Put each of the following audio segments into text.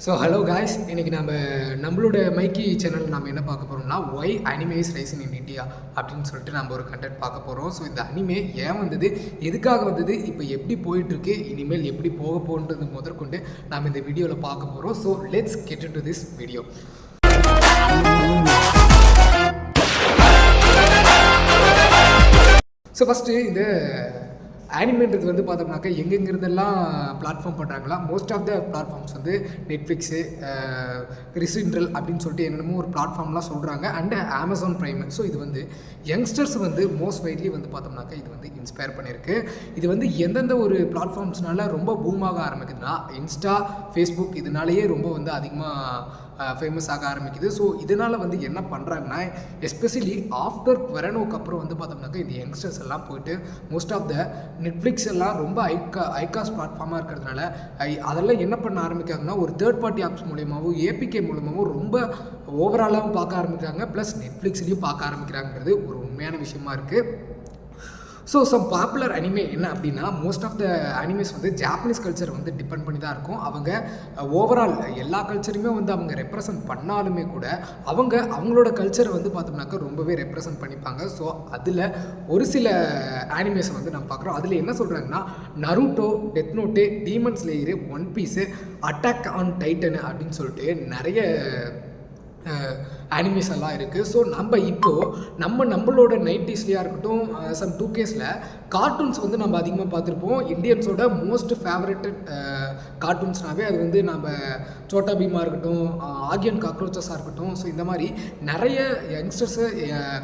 So hello guys, இன்றைக்கி நம்மளோட மைக்கி channel நம்ம என்ன பார்க்க போகிறோம்னா why anime is rising in India அப்படின்னு சொல்லிட்டு நம்ம ஒரு கண்டென்ட் பார்க்க போகிறோம். ஸோ இந்த அனிமே ஏன் வந்தது, எதுக்காக வந்தது, இப்போ எப்படி போயிட்டுருக்கு, இனிமேல் எப்படி போக போகிறது முதற்கொண்டு நம்ம இந்த வீடியோவில் பார்க்க போகிறோம். So let's get into this video. So first இந்த ஆனிமேன்றது வந்து பார்த்தோம்னாக்கா எங்கெங்கிறதெல்லாம் பிளாட்ஃபார்ம் பண்ணுறாங்களா, மோஸ்ட் ஆஃப் த பிளாட்ஃபார்ம்ஸ் வந்து நெட்ஃப்ளிக்ஸு, ரிசின்ட்ரல் அப்படின்னு சொல்லிட்டு என்னென்னமோ ஒரு பிளாட்ஃபார்ம்லாம் சொல்கிறாங்க, அண்டு அமேசான் ப்ரைம். ஸோ இது வந்து யங்ஸ்டர்ஸ் வந்து மோஸ்ட் வைட்லி வந்து பார்த்தோம்னாக்கா இது வந்து இன்ஸ்பயர் பண்ணியிருக்கு. இது வந்து எந்தெந்த ஒரு பிளாட்ஃபார்ம்ஸ்னால ரொம்ப பூமாக ஆரம்பிக்குதுன்னா இன்ஸ்டா, ஃபேஸ்புக் இதனாலேயே ரொம்ப வந்து அதிகமாக ஃபேமஸ் ஆக ஆரம்பிக்குது. ஸோ இதனால் வந்து என்ன பண்ணுறாங்கன்னா, எஸ்பெஷலி ஆஃப்டர் கொரோனாவுக்கு அப்புறம் வந்து பார்த்தோம்னாக்கா இந்த யங்ஸ்டர்ஸ் எல்லாம் போயிட்டு மோஸ்ட் ஆஃப் த நெட்ஃப்ளிக்ஸ் எல்லாம் ரொம்ப ஐகாஸ் பிளாட்ஃபார்மாக இருக்கிறதுனால அதெல்லாம் என்ன பண்ண ஆரம்பிக்காங்கன்னா, ஒரு தேர்ட் பார்ட்டி ஆப்ஸ் மூலியமாகவும் ஏபிகே மூலமாகவும் ரொம்ப ஓவராலாகவும் பார்க்க ஆரம்பிக்கிறாங்க, ப்ளஸ் நெட்ஃப்ளிக்ஸ்லேயும் பார்க்க ஆரம்பிக்கிறாங்கிறது ஒரு உண்மையான விஷயமா இருக்குது. ஸோ சம் பாப்புலர் அனிமே என்ன அப்படின்னா, மோஸ்ட் ஆஃப் த அனிமேஸ் வந்து ஜாப்பனீஸ் கல்ச்சர் வந்து டிபெண்ட் பண்ணி தான் இருக்கும். அவங்க ஓவரால் எல்லா கல்ச்சரையுமே வந்து அவங்க ரெப்ரசன்ட் பண்ணாலுமே கூட அவங்களோட கல்ச்சரை வந்து பார்த்தோம்னாக்கா ரொம்பவே ரெப்ரசன்ட் பண்ணிப்பாங்க. ஸோ அதில் ஒரு சில அனிமேஸை வந்து நம்ம பார்க்குறோம். அதில் என்ன சொல்கிறாங்கன்னா, Naruto, Death Note, Demon Slayer, One Piece, Attack on Titan அப்படின்னு சொல்லிட்டு நிறைய அனிமேஸ் எல்லாம் இருக்குது. ஸோ நம்ம இப்போது நம்மளோட 90ஸ்லையாக இருக்கட்டும், சம் 2Ksல கார்ட்டூன்ஸ் வந்து நம்ம அதிகமாக பார்த்துருப்போம். இந்தியன்ஸோட மோஸ்ட் ஃபேவரட்டட் கார்ட்டூன்ஸ்னாவே அது வந்து நம்ம சோட்டா பீமாக இருக்கட்டும், ஆகியன் காக்ரோச்சஸாக இருக்கட்டும். ஸோ இந்த மாதிரி நிறைய யங்ஸ்டர்ஸை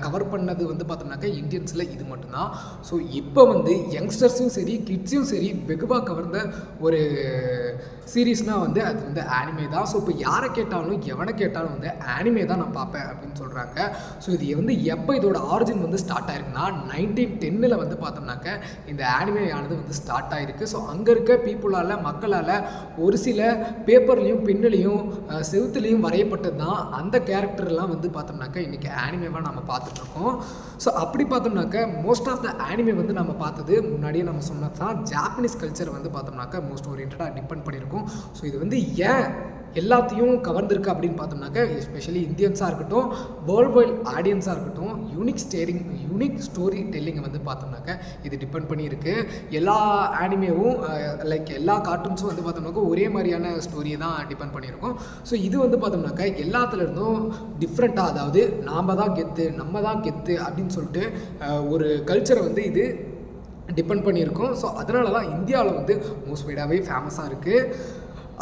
கவர் பண்ணது வந்து பார்த்தோம்னாக்கா இந்தியன்ஸில் இது மட்டும்தான். ஸோ இப்போ வந்து யங்ஸ்டர்ஸையும் சரி கிட்ஸையும் சரி வெகுவாக கவர்ந்த ஒரு சீரீஸ்னால் வந்து அது வந்து ஆனிமே தான். ஸோ இப்போ யாரை கேட்டாலும் எவனை கேட்டாலும் வந்து ஆனிமே தான் நான் பார்ப்பேன் அப்படின்னு சொல்கிறாங்க. ஸோ இது வந்து எப்போ இதோட ஆரிஜின் வந்து ஸ்டார்ட் ஆயிருக்குன்னா 1910 வந்து பார்த்தோம்னாக்க இந்த ஆனிமே ஆனது வந்து ஸ்டார்ட் ஆகிருக்கு. ஸோ அங்கே இருக்க பீப்புளால், மக்களால் ஒரு சில பேப்பர்லேயும் பென்னுலேயும் செவுத்துலேயும் வரையப்பட்டது தான் அந்த கேரக்டர்லாம் வந்து பார்த்தோம்னாக்கா இன்றைக்கி ஆனிமேவாக நம்ம பார்த்துட்ருக்கோம். ஸோ அப்படி பார்த்தோம்னாக்க மோஸ்ட் ஆஃப் த ஆனிமே வந்து நம்ம பார்த்தது முன்னாடியே நம்ம சொன்னது தான் ஜாப்பனீஸ் கல்ச்சர் வந்து பார்த்தோம்னாக்கா மோஸ்ட் ஓரியன்டாக டிபெண்ட் பண்ணியிருக்கோம். ஸோ இது வந்து ஏன் எல்லாத்தையும் கவர்ந்துருக்கு அப்படின்னு பார்த்தோம்னாக்கா, எஸ்பெஷலி இந்தியன்ஸாக இருக்கட்டும், வேர்ல்டு வைட் ஆடியன்ஸாக இருக்கட்டும், யூனிக் ஸ்டோரி டெல்லிங்கை வந்து பார்த்தோம்னாக்கா இது டிபெண்ட் பண்ணியிருக்கு. எல்லா ஆனிமேவும் லைக் எல்லா கார்ட்டூன்ஸும் வந்து பார்த்தோம்னாக்கா ஒரே மாதிரியான ஸ்டோரியை தான் டிபெண்ட் பண்ணியிருக்கோம். ஸோ இது வந்து பார்த்தோம்னாக்கா எல்லாத்துலேருந்தும் டிஃப்ரெண்ட்டாக, அதாவது நாம் தான் கெத்து, நம்ம தான் கெத்து அப்படின்னு சொல்லிட்டு ஒரு கல்ச்சரை வந்து இது டிபெண்ட் பண்ணியிருக்கோம். ஸோ அதனால தான் இந்தியாவில் வந்து மோஸ்ட் வைடாகவே ஃபேமஸாக இருக்குது.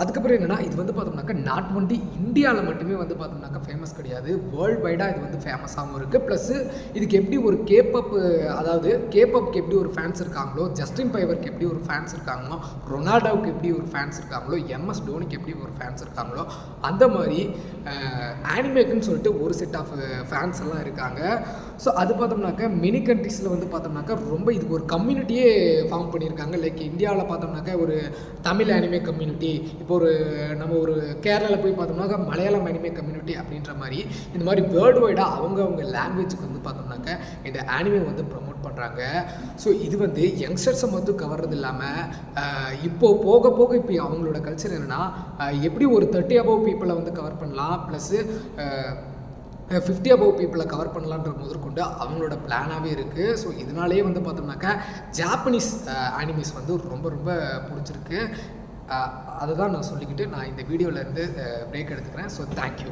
அதுக்கப்புறம் என்னென்னா, இது வந்து பார்த்தோம்னாக்கா நாட் ஒன்லி இந்தியாவில் மட்டுமே வந்து பார்த்தோம்னாக்கா ஃபேமஸ் கிடையாது, வேர்ல்டு வைடாக இது வந்து ஃபேமஸாகவும் இருக்குது. ப்ளஸ்ஸு இதுக்கு எப்படி ஒரு கேப்பப், அதாவது கேப்பப்க்கு எப்படி ஒரு ஃபேன்ஸ் இருக்காங்களோ, ஜஸ்டின் பைவருக்கு எப்படி ஒரு ஃபேன்ஸ் இருக்காங்களோ, ரொனால்டோவுக்கு எப்படி ஒரு ஃபேன்ஸ் இருக்காங்களோ, MS தோனிக்கு எப்படி ஒரு ஃபேன்ஸ் இருக்காங்களோ, அந்த மாதிரி ஆனிமேக்குன்னு சொல்லிட்டு ஒரு செட் ஆஃப் ஃபேன்ஸ் எல்லாம் இருக்காங்க. ஸோ அது பார்த்தோம்னாக்கா மெனி கண்ட்ரீஸில் வந்து பார்த்தோம்னாக்கா ரொம்ப இதுக்கு ஒரு கம்யூனிட்டியே ஃபார்ம் பண்ணியிருக்காங்க. லைக் இந்தியாவில் பார்த்தோம்னாக்கா ஒரு தமிழ் அனிமே கம்யூனிட்டி, இப்போ நம்ம ஒரு கேரளாவில் போய் பார்த்தோம்னாக்கா மலையாளம் அனிமே கம்யூனிட்டி அப்படின்ற மாதிரி இந்த மாதிரி வேர்ல்டு வைடாக அவங்க லாங்குவேஜுக்கு வந்து பார்த்தோம்னாக்கா இந்த ஆனிமே வந்து ப்ரமோட் பண்ணுறாங்க. ஸோ இது வந்து யங்ஸ்டர்ஸை மட்டும் கவர்றது இல்லாமல் இப்போது போக போக இப்போ அவங்களோட கல்ச்சர் என்னென்னா, எப்படி ஒரு 30 above பீப்புளை வந்து கவர் பண்ணலாம், ப்ளஸ்ஸு 50 above பீப்புளை கவர் பண்ணலான்ற முதற்கொண்டு அவங்களோட பிளானாகவே இருக்குது. ஸோ இதனாலேயே வந்து பார்த்தோம்னாக்கா ஜாப்பனீஸ் அனிமேஸ் வந்து ரொம்ப ரொம்ப பிடிச்சிருக்கு. அதை தான் நான் சொல்லிக்கிட்டு நான் இந்த வீடியோவிலேருந்து பிரேக் எடுத்துக்கிறேன். So thank you.